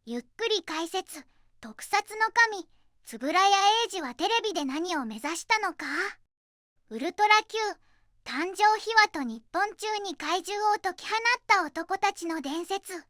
ゆっくり解説。特撮の神円谷英二はテレビで何を目指したのか。ウルトラ Q 誕生秘話と日本中に怪獣を解き放った男たちの伝説。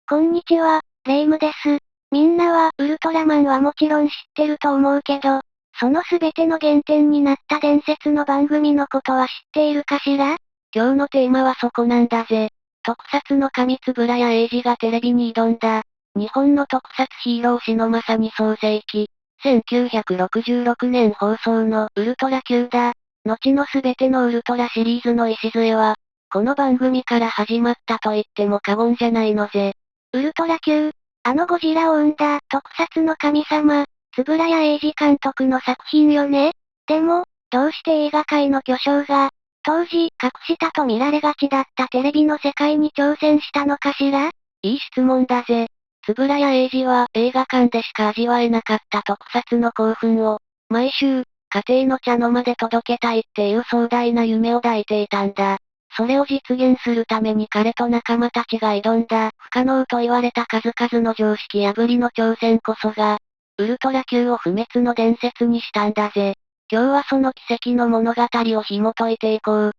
こんにちは、レイムです。みんなはウルトラマンはもちろん知ってると思うけど、その全ての原点になった伝説の番組のことは知っているかしら？今日のテーマはそこなんだぜ。特撮の神円谷英二がテレビに挑んだ、日本の特撮ヒーロー史のまさに創世記。1966年放送のウルトラ Q だ。後の全てのウルトラシリーズの礎は、この番組から始まったと言っても過言じゃないのぜ。ウルトラ Q、あのゴジラを生んだ特撮の神様、円谷英二監督の作品よね。でも、どうして映画界の巨匠が、当時、隠したと見られがちだったテレビの世界に挑戦したのかしら？いい質問だぜ。円谷英二は映画館でしか味わえなかった特撮の興奮を、毎週、家庭の茶の間で届けたいっていう壮大な夢を抱いていたんだ。それを実現するために彼と仲間たちが挑んだ不可能と言われた数々の常識破りの挑戦こそが、ウルトラ Q を不滅の伝説にしたんだぜ。今日はその奇跡の物語を紐解いていこう。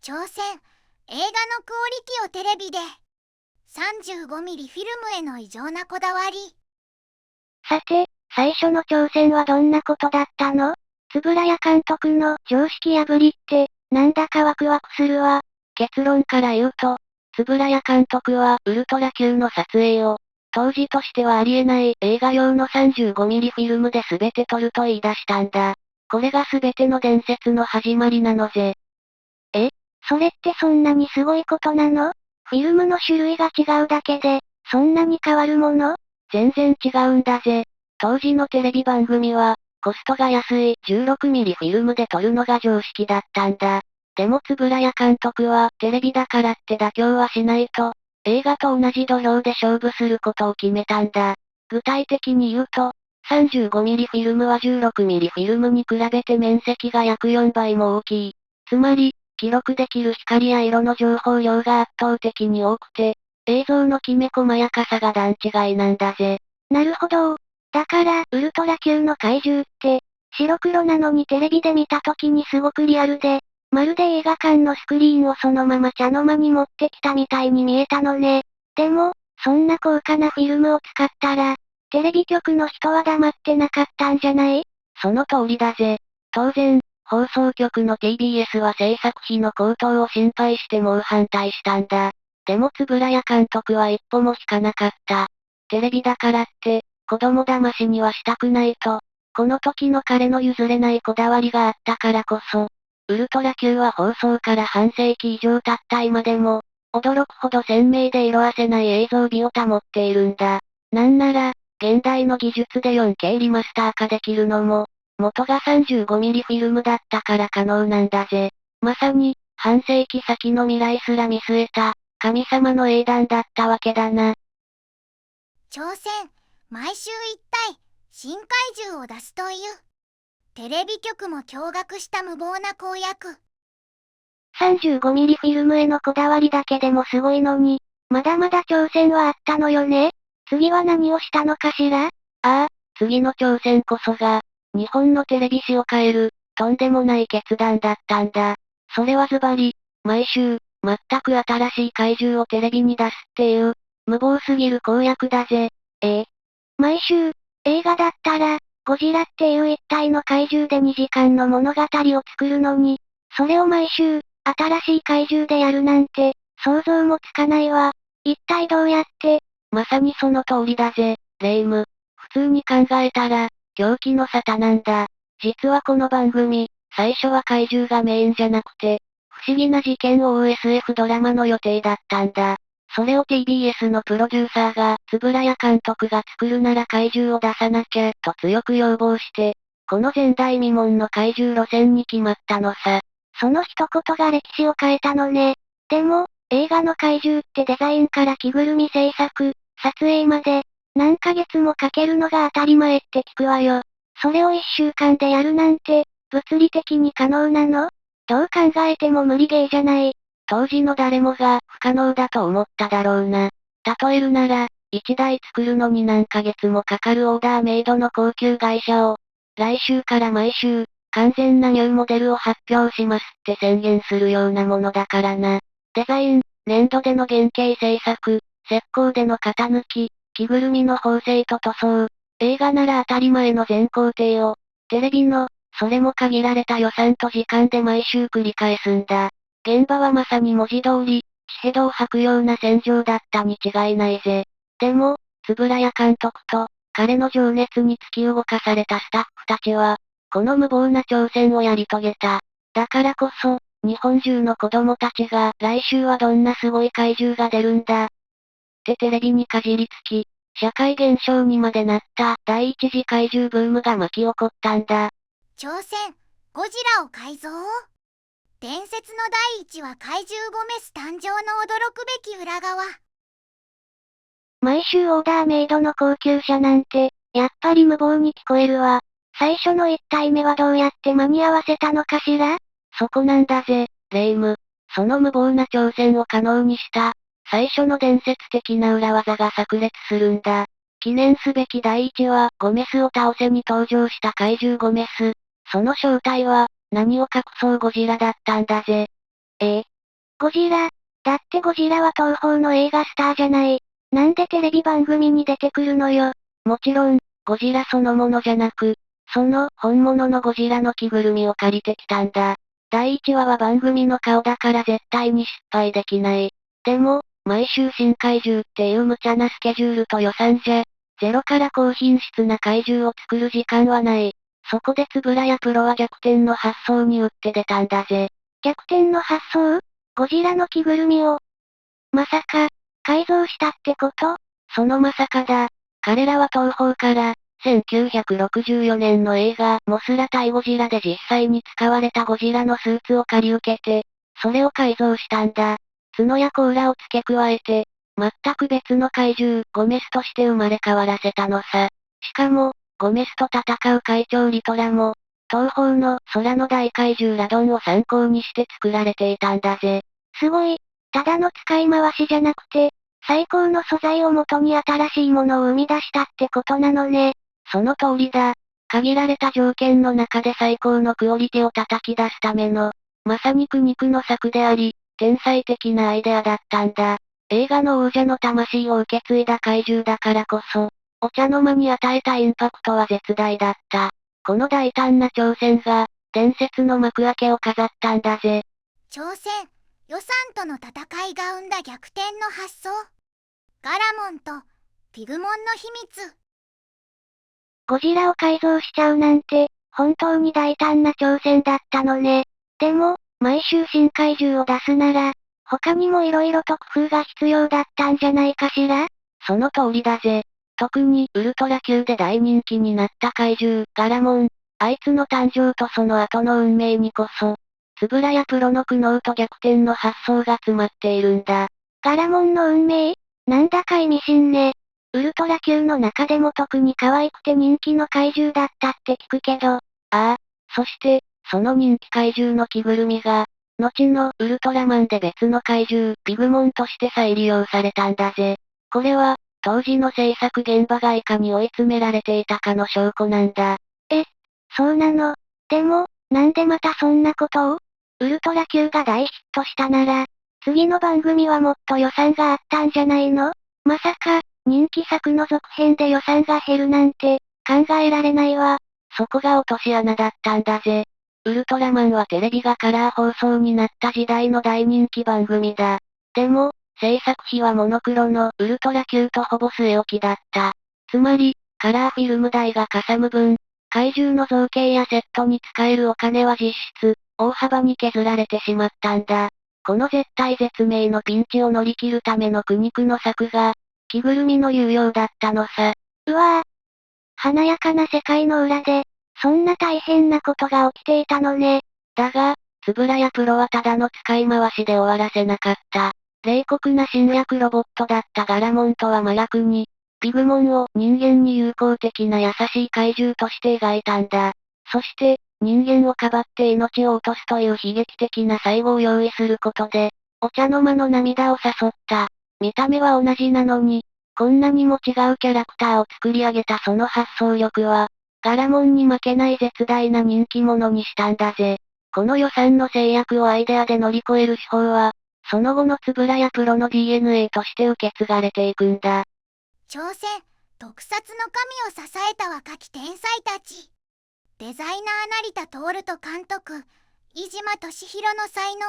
挑戦。映画のクオリティをテレビで。35ミリフィルムへの異常なこだわり。さて、最初の挑戦はどんなことだったの？円谷監督の常識破りって、なんだかワクワクするわ。結論から言うと、円谷監督はウルトラ Q の撮影を、当時としてはありえない映画用の35ミリフィルムで全て撮ると言い出したんだ。これが全ての伝説の始まりなのぜ。え？それってそんなにすごいことなの？フィルムの種類が違うだけで、そんなに変わるもの？全然違うんだぜ。当時のテレビ番組は、コストが安い16ミリフィルムで撮るのが常識だったんだ。でも円谷監督はテレビだからって妥協はしないと、映画と同じ土俵で勝負することを決めたんだ。具体的に言うと、35ミリフィルムは16ミリフィルムに比べて面積が約4倍も大きい。つまり、記録できる光や色の情報量が圧倒的に多くて、映像のきめ細やかさが段違いなんだぜ。なるほど。だから、ウルトラ Q の怪獣って、白黒なのにテレビで見た時にすごくリアルで、まるで映画館のスクリーンをそのまま茶の間に持ってきたみたいに見えたのね。でも、そんな高価なフィルムを使ったら、テレビ局の人は黙ってなかったんじゃない？その通りだぜ。当然、放送局の TBS は制作費の高騰を心配して猛反対したんだ。でも円谷監督は一歩も引かなかった。テレビだからって、子供騙しにはしたくないと、この時の彼の譲れないこだわりがあったからこそ、ウルトラ Q は放送から半世紀以上経った今でも、驚くほど鮮明で色褪せない映像美を保っているんだ。なんなら、現代の技術で 4K リマスター化できるのも、元が35ミリフィルムだったから可能なんだぜ。まさに、半世紀先の未来すら見据えた、神様の英断だったわけだな。挑戦。毎週1体、新怪獣を出すという。テレビ局も驚愕した無謀な公約。35ミリフィルムへのこだわりだけでもすごいのに、まだまだ挑戦はあったのよね。次は何をしたのかしら？次の挑戦こそが、日本のテレビ史を変える、とんでもない決断だったんだ。それはズバリ、毎週、全く新しい怪獣をテレビに出すっていう、無謀すぎる公約だぜ。毎週、映画だったら、ゴジラっていう一体の怪獣で2時間の物語を作るのに、それを毎週、新しい怪獣でやるなんて、想像もつかないわ。一体どうやって？まさにその通りだぜ、レイム。普通に考えたら、狂気の沙汰なんだ。実はこの番組、最初は怪獣がメインじゃなくて、不思議な事件を追う SF ドラマの予定だったんだ。それを TBS のプロデューサーが、円谷監督が作るなら怪獣を出さなきゃ、と強く要望して、この前代未聞の怪獣路線に決まったのさ。その一言が歴史を変えたのね。でも、映画の怪獣ってデザインから着ぐるみ制作、撮影まで、何ヶ月もかけるのが当たり前って聞くわよ。それを1週間でやるなんて、物理的に可能なの？どう考えても無理ゲーじゃない。当時の誰もが不可能だと思っただろうな。例えるなら、1台作るのに何ヶ月もかかるオーダーメイドの高級外車を、来週から毎週、完全なニューモデルを発表しますって宣言するようなものだからな。デザイン、粘土での原型製作、石膏での型抜き、着ぐるみの縫製と塗装、映画なら当たり前の全工程を、テレビの、それも限られた予算と時間で毎週繰り返すんだ。現場はまさに文字通り、血ヘドを吐くような戦場だったに違いないぜ。でも、円谷監督と、彼の情熱に突き動かされたスタッフたちは、この無謀な挑戦をやり遂げた。だからこそ、日本中の子供たちが来週はどんなすごい怪獣が出るんだ。ってテレビにかじりつき、社会現象にまでなった第一次怪獣ブームが巻き起こったんだ。挑戦、ゴジラを改造。伝説の第一話怪獣ゴメス誕生の驚くべき裏側。毎週オーダーメイドの高級車なんて、やっぱり無謀に聞こえるわ。最初の1体目はどうやって間に合わせたのかしら？そこなんだぜ、レイム。その無謀な挑戦を可能にした、最初の伝説的な裏技が炸裂するんだ。記念すべき第一話、ゴメスを倒せに登場した怪獣ゴメス。その正体は、何を隠そうゴジラだったんだぜ。ゴジラ？だってゴジラは東宝の映画スターじゃない。なんでテレビ番組に出てくるのよ。もちろん、ゴジラそのものじゃなく、その本物のゴジラの着ぐるみを借りてきたんだ。第1話は番組の顔だから絶対に失敗できない。でも、毎週新怪獣っていう無茶なスケジュールと予算じゃ、ゼロから高品質な怪獣を作る時間はない。そこで円谷プロは逆転の発想に打って出たんだぜ。逆転の発想？ゴジラの着ぐるみを。まさか、改造したってこと？そのまさかだ。彼らは東宝から、1964年の映画、モスラ対ゴジラで実際に使われたゴジラのスーツを借り受けて、それを改造したんだ。角や甲羅を付け加えて、全く別の怪獣、ゴメスとして生まれ変わらせたのさ。しかも、ゴメスと戦う会長リトラも、東宝の空の大怪獣ラドンを参考にして作られていたんだぜ。すごい。ただの使い回しじゃなくて、最高の素材を元に新しいものを生み出したってことなのね。その通りだ。限られた条件の中で最高のクオリティを叩き出すための、まさに苦肉の策であり、天才的なアイデアだったんだ。映画の王者の魂を受け継いだ怪獣だからこそ、お茶の間に与えたインパクトは絶大だった。この大胆な挑戦が、伝説の幕開けを飾ったんだぜ。挑戦、予算との戦いが生んだ逆転の発想。ガラモンとピグモンの秘密。ゴジラを改造しちゃうなんて、本当に大胆な挑戦だったのね。でも、毎週新怪獣を出すなら、他にも色々と工夫が必要だったんじゃないかしら？その通りだぜ。特にウルトラ級で大人気になった怪獣、ガラモン。あいつの誕生とその後の運命にこそ、円谷プロの苦悩と逆転の発想が詰まっているんだ。ガラモンの運命？なんだか意味深ね。ウルトラ級の中でも特に可愛くて人気の怪獣だったって聞くけど。ああ、そして、その人気怪獣の着ぐるみが、後のウルトラマンで別の怪獣、ピグモンとして再利用されたんだぜ。これは、当時の制作現場がいかに追い詰められていたかの証拠なんだ。そうなの。でも、なんでまたそんなことを？ウルトラ級が大ヒットしたなら、次の番組はもっと予算があったんじゃないの？まさか、人気作の続編で予算が減るなんて、考えられないわ。そこが落とし穴だったんだぜ。ウルトラマンはテレビがカラー放送になった時代の大人気番組だ。でも、制作費はモノクロのウルトラ級とほぼ据え置きだった。つまり、カラーフィルム代がかさむ分、怪獣の造形やセットに使えるお金は実質、大幅に削られてしまったんだ。この絶体絶命のピンチを乗り切るための苦肉の策が、着ぐるみの有用だったのさ。うわぁ。華やかな世界の裏で、そんな大変なことが起きていたのね。だが、円谷プロはただの使い回しで終わらせなかった。冷酷な侵略ロボットだったガラモンとは真逆に、ピグモンを人間に友好的な優しい怪獣として描いたんだ。そして、人間をかばって命を落とすという悲劇的な最後を用意することで、お茶の間の涙を誘った。見た目は同じなのに、こんなにも違うキャラクターを作り上げたその発想力は、ガラモンに負けない絶大な人気者にしたんだぜ。この予算の制約をアイデアで乗り越える手法は、その後のつぶらやプロの DNA として受け継がれていくんだ。挑戦、特撮の神を支えた若き天才たち。デザイナー成田徹と監督、飯島敏弘の才能。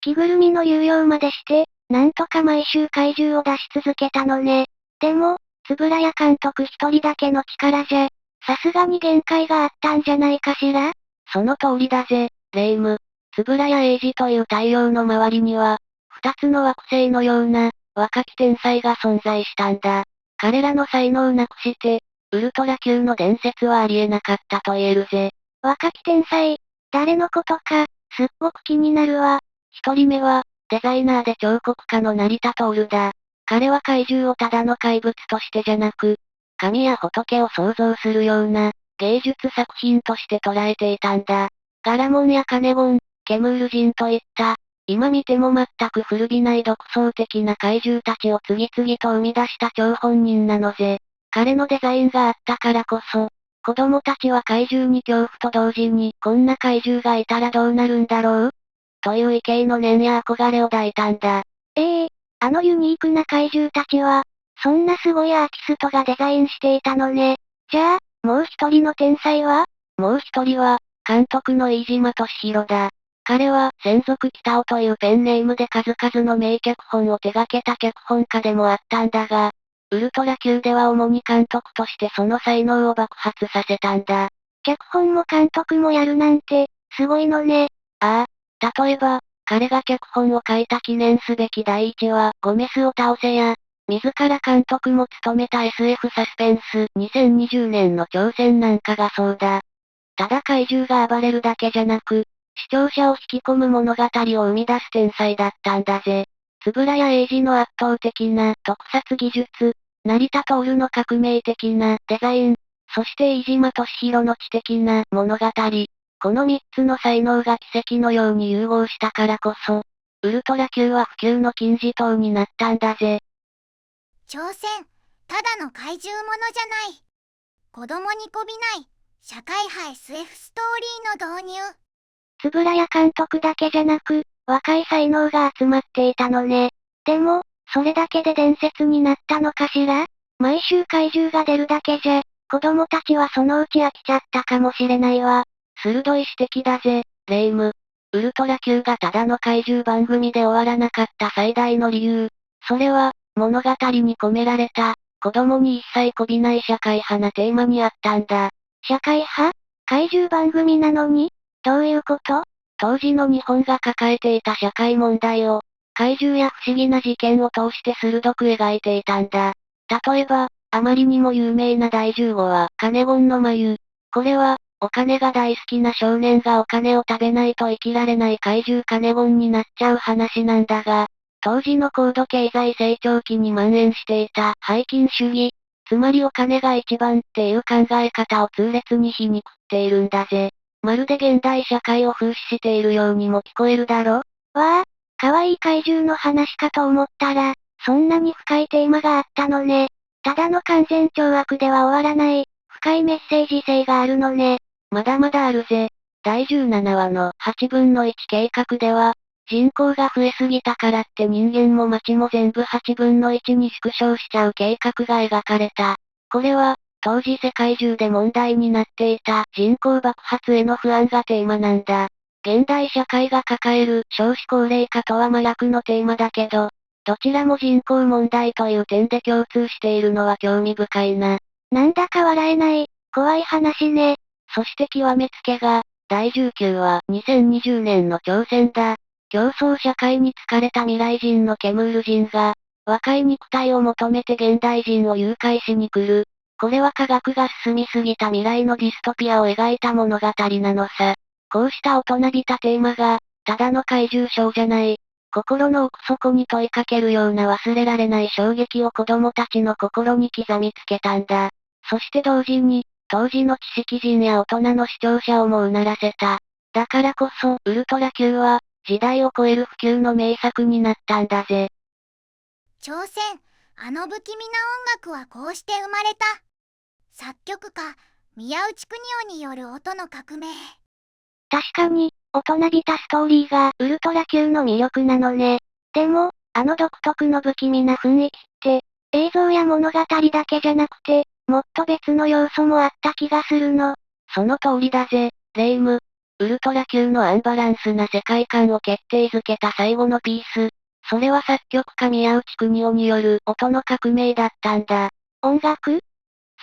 着ぐるみの有用までして、なんとか毎週怪獣を出し続けたのね。でも、円谷監督一人だけの力じゃ、さすがに限界があったんじゃないかしら？その通りだぜ、レイム。円谷英二という太陽の周りには、二つの惑星のような、若き天才が存在したんだ。彼らの才能をなくして、ウルトラ級の伝説はありえなかったと言えるぜ。若き天才、誰のことか、すっごく気になるわ。一人目は、デザイナーで彫刻家の成田徹だ。彼は怪獣をただの怪物としてじゃなく、神や仏を創造するような、芸術作品として捉えていたんだ。ガラモンやカネゴン、ケムール人といった、今見ても全く古びない独創的な怪獣たちを次々と生み出した張本人なのぜ。彼のデザインがあったからこそ、子供たちは怪獣に恐怖と同時に、こんな怪獣がいたらどうなるんだろうという畏敬の念や憧れを抱いたんだ。あのユニークな怪獣たちは、そんなすごいアーティストがデザインしていたのね。じゃあ、もう一人の天才は？もう一人は、監督の飯島敏弘だ。彼は、専属北尾というペンネームで数々の名脚本を手掛けた脚本家でもあったんだが、ウルトラ級では主に監督としてその才能を爆発させたんだ。脚本も監督もやるなんて、すごいのね。ああ、例えば、彼が脚本を書いた記念すべき第1話、ゴメスを倒せや、自ら監督も務めた SF サスペンス、2020年の挑戦なんかがそうだ。ただ怪獣が暴れるだけじゃなく、視聴者を引き込む物語を生み出す天才だったんだぜ。円谷英二の圧倒的な特撮技術、成田徹の革命的なデザイン、そして飯島敏弘の知的な物語。この3つの才能が奇跡のように融合したからこそ、ウルトラ級は普及の金字塔になったんだぜ。挑戦、ただの怪獣ものじゃない。子供にこびない、社会派 SF ストーリーの導入。円谷監督だけじゃなく、若い才能が集まっていたのね。でも、それだけで伝説になったのかしら？毎週怪獣が出るだけじゃ、子供たちはそのうち飽きちゃったかもしれないわ。鋭い指摘だぜ、レイム。ウルトラ級がただの怪獣番組で終わらなかった最大の理由。それは、物語に込められた、子供に一切こびない社会派なテーマにあったんだ。社会派？怪獣番組なのに？どういうこと？当時の日本が抱えていた社会問題を、怪獣や不思議な事件を通して鋭く描いていたんだ。例えば、あまりにも有名な第15話、カネゴンの眉。これは、お金が大好きな少年がお金を食べないと生きられない怪獣カネゴンになっちゃう話なんだが、当時の高度経済成長期に蔓延していた背金主義、つまりお金が一番っていう考え方を痛烈に皮肉っているんだぜ。まるで現代社会を風刺しているようにも聞こえるだろ？わあ、可愛い怪獣の話かと思ったら、そんなに深いテーマがあったのね。ただの完全懲悪では終わらない、深いメッセージ性があるのね。まだまだあるぜ。第17話の8分の1計画では、人口が増えすぎたからって人間も街も全部8分の1に縮小しちゃう計画が描かれた。これは、当時世界中で問題になっていた人口爆発への不安がテーマなんだ。現代社会が抱える少子高齢化とは真逆のテーマだけど、どちらも人口問題という点で共通しているのは興味深いな。なんだか笑えない、怖い話ね。そして極めつけが、第19話、2020年の挑戦だ。競争社会に疲れた未来人のケムール人が、若い肉体を求めて現代人を誘拐しに来る。これは科学が進みすぎた未来のディストピアを描いた物語なのさ。こうした大人びたテーマが、ただの怪獣ショーじゃない。心の奥底に問いかけるような忘れられない衝撃を子供たちの心に刻みつけたんだ。そして同時に、当時の知識人や大人の視聴者をもうならせた。だからこそ、ウルトラ Q は、時代を超える普及の名作になったんだぜ。挑戦、あの不気味な音楽はこうして生まれた。作曲家宮内邦夫による音の革命。確かに、大人びたストーリーがウルトラ Q の魅力なのね。でも、あの独特の不気味な雰囲気って、映像や物語だけじゃなくて、もっと別の要素もあった気がするの。その通りだぜ、レイム。ウルトラ Q のアンバランスな世界観を決定づけた最後のピース。それは作曲家宮内邦夫による音の革命だったんだ。音楽？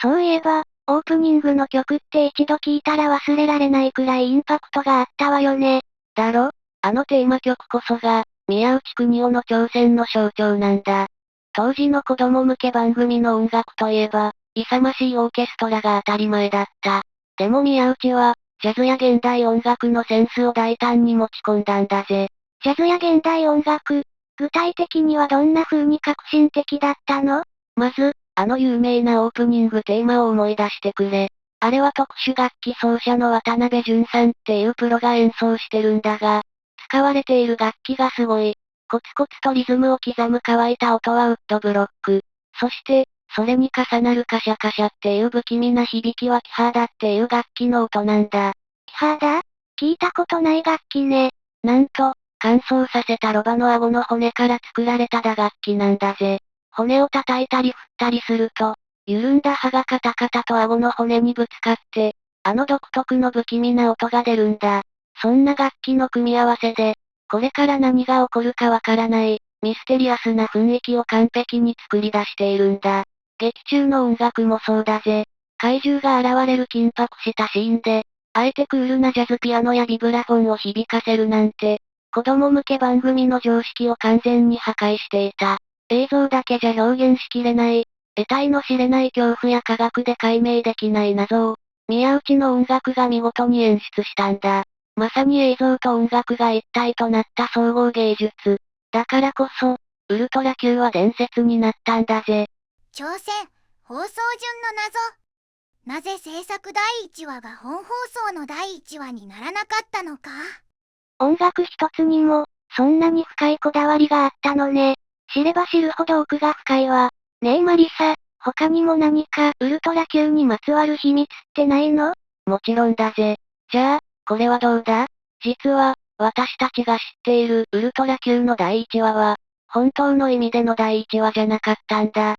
そういえば、オープニングの曲って一度聴いたら忘れられないくらいインパクトがあったわよね。だろ？あのテーマ曲こそが、宮内邦夫の挑戦の象徴なんだ。当時の子供向け番組の音楽といえば、勇ましいオーケストラが当たり前だった。でも宮内は、ジャズや現代音楽のセンスを大胆に持ち込んだんだぜ。ジャズや現代音楽、具体的にはどんな風に革新的だったの？まず、あの有名なオープニングテーマを思い出してくれ。あれは特殊楽器奏者の渡辺淳さんっていうプロが演奏してるんだが、使われている楽器がすごい。コツコツとリズムを刻む乾いた音はウッドブロック。そして、それに重なるカシャカシャっていう不気味な響きはキハーダっていう楽器の音なんだ。キハーダ？聞いたことない楽器ね。なんと、乾燥させたロバの顎の骨から作られた打楽器なんだぜ。骨を叩いたり振ったりすると、緩んだ歯がカタカタと顎の骨にぶつかって、あの独特の不気味な音が出るんだ。そんな楽器の組み合わせで、これから何が起こるかわからない、ミステリアスな雰囲気を完璧に作り出しているんだ。劇中の音楽もそうだぜ。怪獣が現れる緊迫したシーンで、あえてクールなジャズピアノやビブラフォンを響かせるなんて、子供向け番組の常識を完全に破壊していた。映像だけじゃ表現しきれない、得体の知れない恐怖や科学で解明できない謎を、宮内の音楽が見事に演出したんだ。まさに映像と音楽が一体となった総合芸術。だからこそ、ウルトラ Q は伝説になったんだぜ。挑戦、放送順の謎。なぜ制作第1話が本放送の第1話にならなかったのか。音楽一つにも、そんなに深いこだわりがあったのね。知れば知るほど奥が深いわ。ねえマリサ、他にも何かウルトラ Q にまつわる秘密ってないの？もちろんだぜ。じゃあ、これはどうだ？実は、私たちが知っているウルトラ Q の第1話は、本当の意味での第1話じゃなかったんだ。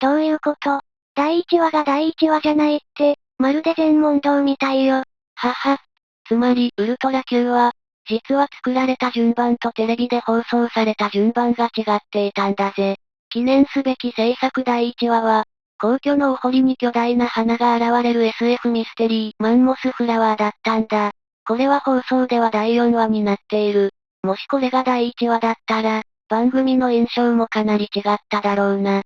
どういうこと？第1話が第1話じゃないって、まるで全問答みたいよ。はは。つまり、ウルトラ Q は、実は作られた順番とテレビで放送された順番が違っていたんだぜ。記念すべき制作第1話は、皇居のお堀に巨大な花が現れる SF ミステリー、マンモスフラワーだったんだ。これは放送では第4話になっている。もしこれが第1話だったら、番組の印象もかなり違っただろうな。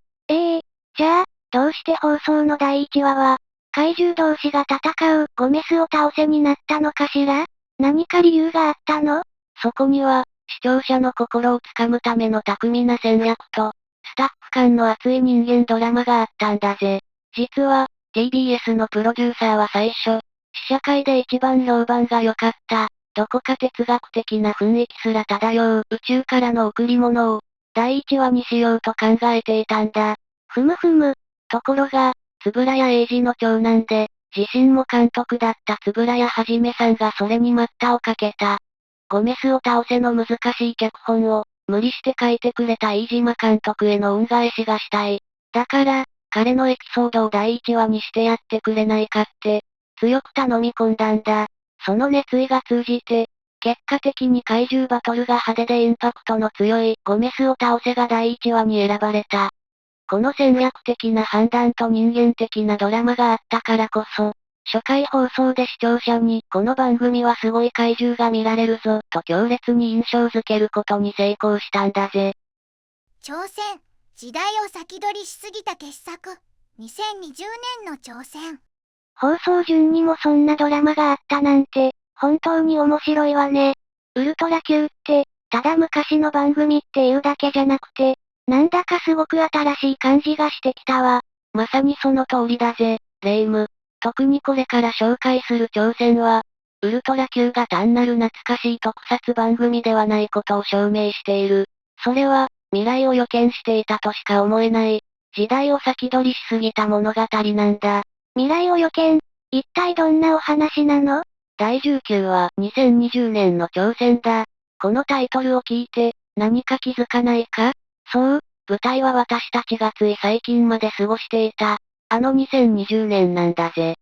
じゃあ、どうして放送の第1話は、怪獣同士が戦うゴメスを倒せになったのかしら？何か理由があったの？そこには、視聴者の心をつかむための巧みな戦略と、スタッフ間の熱い人間ドラマがあったんだぜ。実は、TBS のプロデューサーは最初、試写会で一番評判が良かった、どこか哲学的な雰囲気すら漂う宇宙からの贈り物を、第1話にしようと考えていたんだ。ふむふむ。ところが、円谷英二の長男で、自身も監督だった円谷はじめさんがそれに待ったをかけた。ゴメスを倒せの難しい脚本を、無理して書いてくれた飯島監督への恩返しがしたい。だから、彼のエピソードを第1話にしてやってくれないかって、強く頼み込んだんだ。その熱意が通じて、結果的に怪獣バトルが派手でインパクトの強いゴメスを倒せが第1話に選ばれた。この戦略的な判断と人間的なドラマがあったからこそ、初回放送で視聴者にこの番組はすごい怪獣が見られるぞと強烈に印象づけることに成功したんだぜ。挑戦、時代を先取りしすぎた傑作。2020年の挑戦。放送順にもそんなドラマがあったなんて、本当に面白いわね。ウルトラ Q って、ただ昔の番組っていうだけじゃなくて、なんだかすごく新しい感じがしてきたわ。まさにその通りだぜ、レイム。特にこれから紹介する挑戦は、ウルトラ Q が単なる懐かしい特撮番組ではないことを証明している。それは、未来を予見していたとしか思えない、時代を先取りしすぎた物語なんだ。未来を予見、一体どんなお話なの？第19話、2020年の挑戦だ。このタイトルを聞いて、何か気づかないか？そう、舞台は私たちがつい最近まで過ごしていた、あの2020年なんだぜ。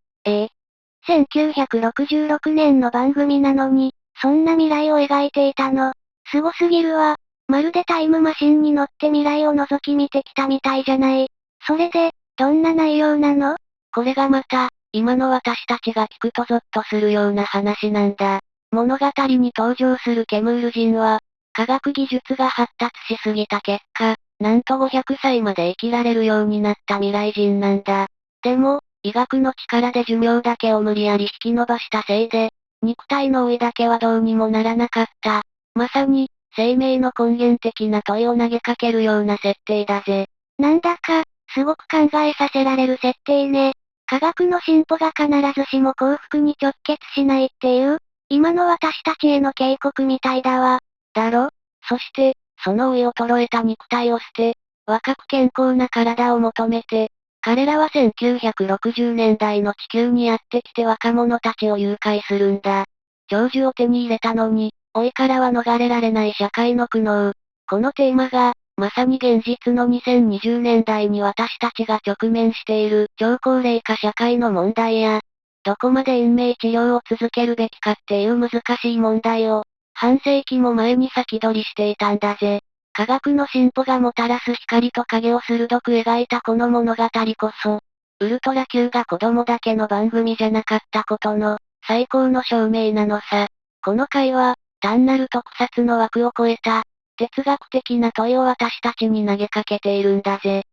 1966年の番組なのに、そんな未来を描いていたの。すごすぎるわ。まるでタイムマシンに乗って未来を覗き見てきたみたいじゃない。それで、どんな内容なの？これがまた、今の私たちが聞くとゾッとするような話なんだ。物語に登場するケムール人は、科学技術が発達しすぎた結果、なんと500歳まで生きられるようになった未来人なんだ。でも、医学の力で寿命だけを無理やり引き延ばしたせいで、肉体の老いだけはどうにもならなかった。まさに、生命の根源的な問いを投げかけるような設定だぜ。なんだか、すごく考えさせられる設定ね。科学の進歩が必ずしも幸福に直結しないっていう、今の私たちへの警告みたいだわ。だろ？そして、その老い衰えた肉体を捨て、若く健康な体を求めて、彼らは1960年代の地球にやってきて若者たちを誘拐するんだ。長寿を手に入れたのに、老いからは逃れられない社会の苦悩。このテーマが、まさに現実の2020年代に私たちが直面している超高齢化社会の問題や、どこまで延命治療を続けるべきかっていう難しい問題を、半世紀も前に先取りしていたんだぜ。科学の進歩がもたらす光と影を鋭く描いたこの物語こそ、ウルトラ Q が子供だけの番組じゃなかったことの、最高の証明なのさ。この回は、単なる特撮の枠を超えた、哲学的な問いを私たちに投げかけているんだぜ。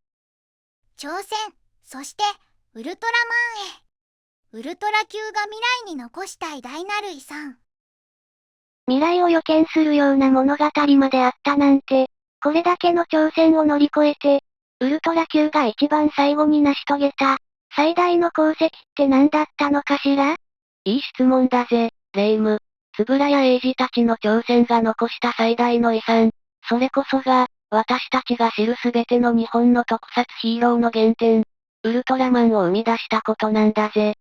挑戦、そして、ウルトラマンへ。ウルトラ Q が未来に残した偉大なる遺産。未来を予見するような物語まであったなんて、これだけの挑戦を乗り越えて、ウルトラ Q が一番最後に成し遂げた、最大の功績って何だったのかしら？いい質問だぜ、レイム。円谷英二たちの挑戦が残した最大の遺産。それこそが、私たちが知るすべての日本の特撮ヒーローの原点。ウルトラマンを生み出したことなんだぜ。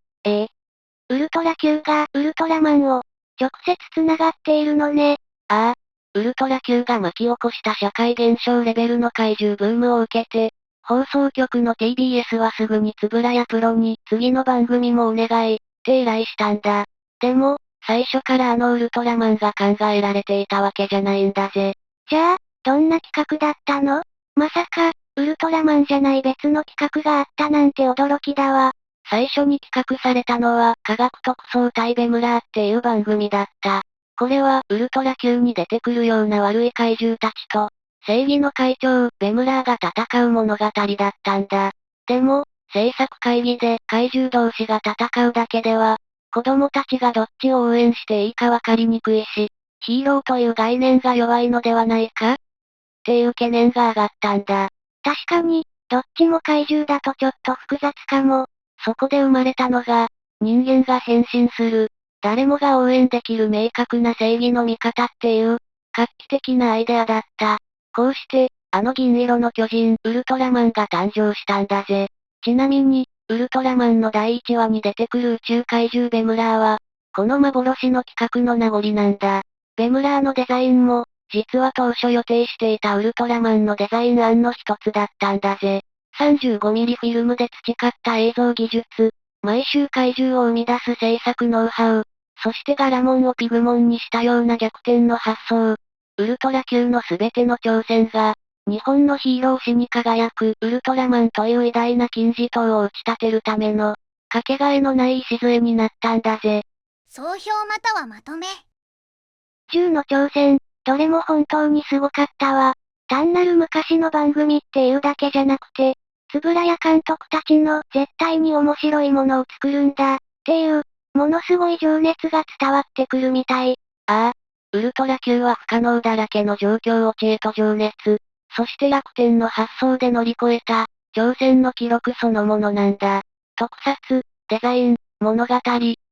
ウルトラ Q がウルトラマンを直接繋がっているのね。ああ、ウルトラ Q が巻き起こした社会現象レベルの怪獣ブームを受けて、放送局の TBS はすぐに円谷プロに次の番組もお願い、って依頼したんだ。でも、最初からあのウルトラマンが考えられていたわけじゃないんだぜ。じゃあ、どんな企画だったの？まさか、ウルトラマンじゃない別の企画があったなんて驚きだわ。最初に企画されたのは、科学特捜隊ベムラーっていう番組だった。これは、ウルトラ Q に出てくるような悪い怪獣たちと、正義の会長、ベムラーが戦う物語だったんだ。でも、制作会議で怪獣同士が戦うだけでは、子供たちがどっちを応援していいかわかりにくいし、ヒーローという概念が弱いのではないかっていう懸念が上がったんだ。確かに、どっちも怪獣だとちょっと複雑かも。そこで生まれたのが、人間が変身する、誰もが応援できる明確な正義の味方っていう、画期的なアイデアだった。こうして、あの銀色の巨人、ウルトラマンが誕生したんだぜ。ちなみに、ウルトラマンの第1話に出てくる宇宙怪獣ベムラーは、この幻の企画の名残なんだ。ベムラーのデザインも、実は当初予定していたウルトラマンのデザイン案の一つだったんだぜ。35ミリフィルムで培った映像技術、毎週怪獣を生み出す制作ノウハウ、そしてガラモンをピグモンにしたような逆転の発想。ウルトラ Q のすべての挑戦が、日本のヒーロー史に輝くウルトラマンという偉大な金字塔を打ち立てるための、かけがえのない礎になったんだぜ。総評またはまとめ。10の挑戦、どれも本当にすごかったわ。単なる昔の番組っていうだけじゃなくて、円谷監督たちの絶対に面白いものを作るんだっていう、ものすごい情熱が伝わってくるみたい。ああ、ウルトラ Q は不可能だらけの状況を知恵と情熱、そして楽天の発想で乗り越えた、挑戦の記録そのものなんだ。特撮、デザイン、物語、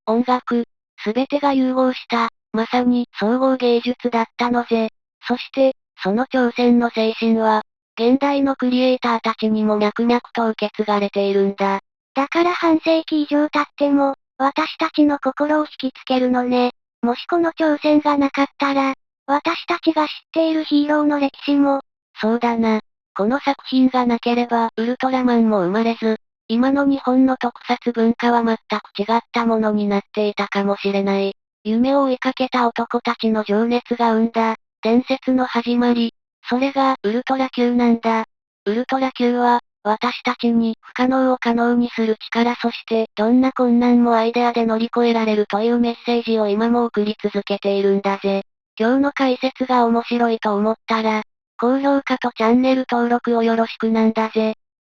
音楽、すべてが融合した、まさに総合芸術だったのぜ。そして、その挑戦の精神は、現代のクリエイターたちにも脈々と受け継がれているんだ。だから半世紀以上経っても、私たちの心を引きつけるのね。もしこの挑戦がなかったら、私たちが知っているヒーローの歴史も、そうだな。この作品がなければ、ウルトラマンも生まれず、今の日本の特撮文化は全く違ったものになっていたかもしれない。夢を追いかけた男たちの情熱が生んだ、伝説の始まり。それが、ウルトラ Q なんだ。ウルトラ Q は、私たちに不可能を可能にする力そしてどんな困難もアイデアで乗り越えられるというメッセージを今も送り続けているんだぜ。今日の解説が面白いと思ったら、高評価とチャンネル登録をよろしくなんだぜ。